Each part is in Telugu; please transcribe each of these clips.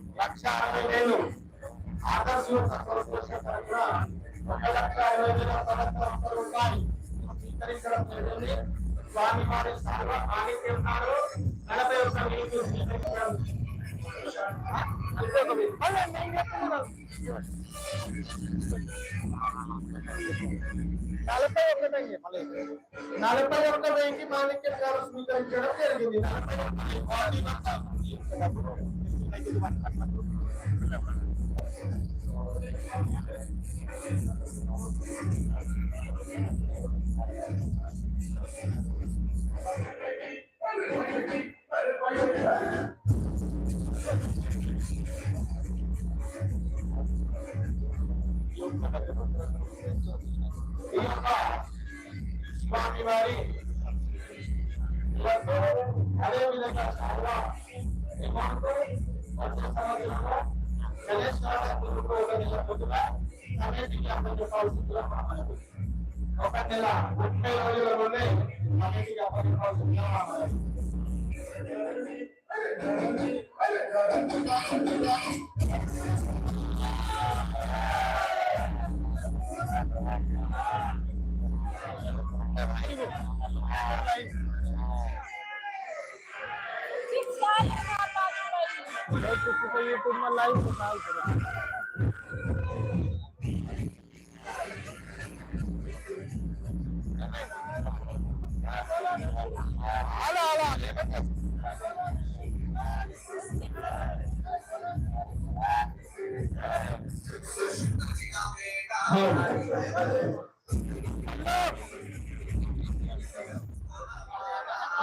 1,60,000 ఆదర్శ అసోసియేషన్ తరఫున 1,20,000 రూపాయలు స్వీకరించడం జరిగింది. స్వామివారి సర్వ ఆలయంలో 41 వేలు స్వీకరించడం 41 వేలకి మాణిక్యం గారు స్వీకరించడం జరిగింది. స్వామివారి అదే విధంగా చాలా అమౌంట్ వచ్చే సంవత్సరంలో కమిటీకి అప్పచెప్పాల్సిందిగా ఒక నెల 30 రోజులలోనే కమిటీకి అప్పచెప్పాల్సిందిగా यूट्यूब में लाइव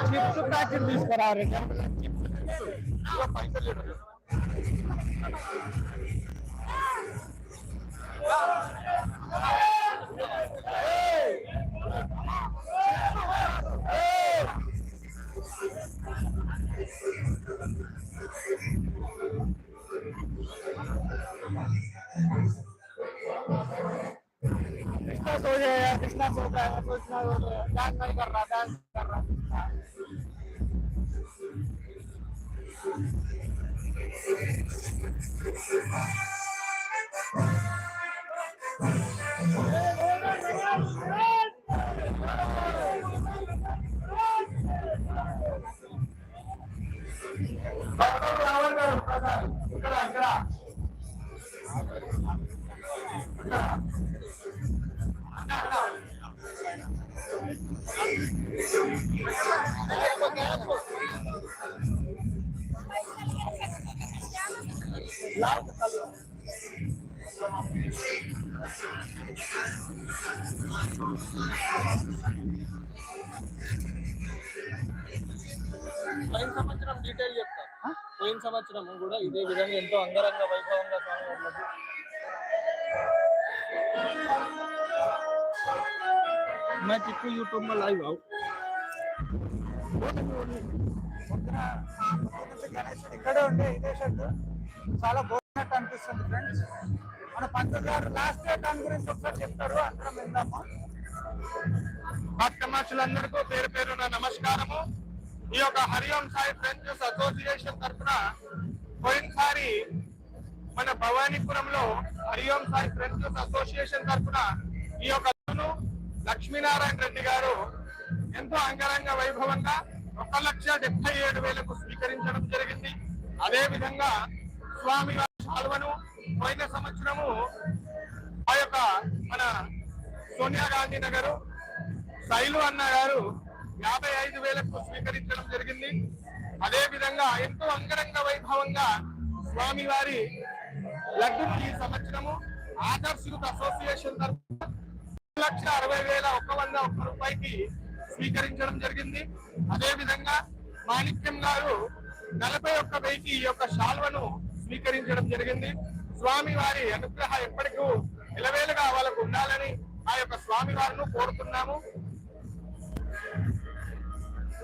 चिप्स पैकेट తీసుకురా రే పైసలు सो जाएगा कितना सो जाएगा सोचना डांस नहीं कर रहा डांस कर रहा పోయిన సంవత్సరం డీటెయిల్ చెప్తా పోయిన సంవత్సరం కూడా ఇదే విధంగా ఎంతో అంగరంగ వైభవంగా मैं चिक्कू यूट्यूब में लाइव आऊँ ఇక్కడే ఉండే ఇదే షర్ట్ చాలా బాగున్నట్టు అనిపిస్తుంది ఫ్రెండ్స్. మన పంతులు గారు లాస్ట్ డే దాని గురించి ఒకసారి చెప్తారు, అందరం విందాము. భక్తమాచులందరికీ పేరు పేరున నమస్కారము. ఈ యొక్క హరిఓం సాయి ఫ్రెండ్స్ అసోసియేషన్ తరఫున పోయినసారి మన భవానీపురంలో హరిఓం సాయి ఫ్రెండ్స్ అసోసియేషన్ తరఫున ఈ యొక్క లక్ష్మీనారాయణ రెడ్డి గారు ఎంతో అంగరంగ వైభవంగా 1,77,000 స్వీకరించడం జరిగింది. అదే విధంగా స్వామి శాల్వను పోయిన సంవత్సరము ఆ యొక్క మన సోనియా గాంధీ నగరు శైలు అన్న గారు 55,000 స్వీకరించడం జరిగింది. అదే విధంగా ఎంతో అంగరంగ వైభవంగా స్వామి వారి లడ్డును ఈ సంవత్సరము ఆదర్శ అసోసియేషన్ తరఫున 1,60,101 రూపాయకి స్వీకరించడం జరిగింది. అదే విధంగా మాణిక్యం గారు 41,000 ఈ యొక్క శాల్వను స్వీకరించడం జరిగింది. స్వామి వారి అనుగ్రహం ఎప్పటికీ ఎలవేలుగా వాళ్ళకు ఉండాలని ఆ యొక్క స్వామి వారిని కోరుతున్నాము.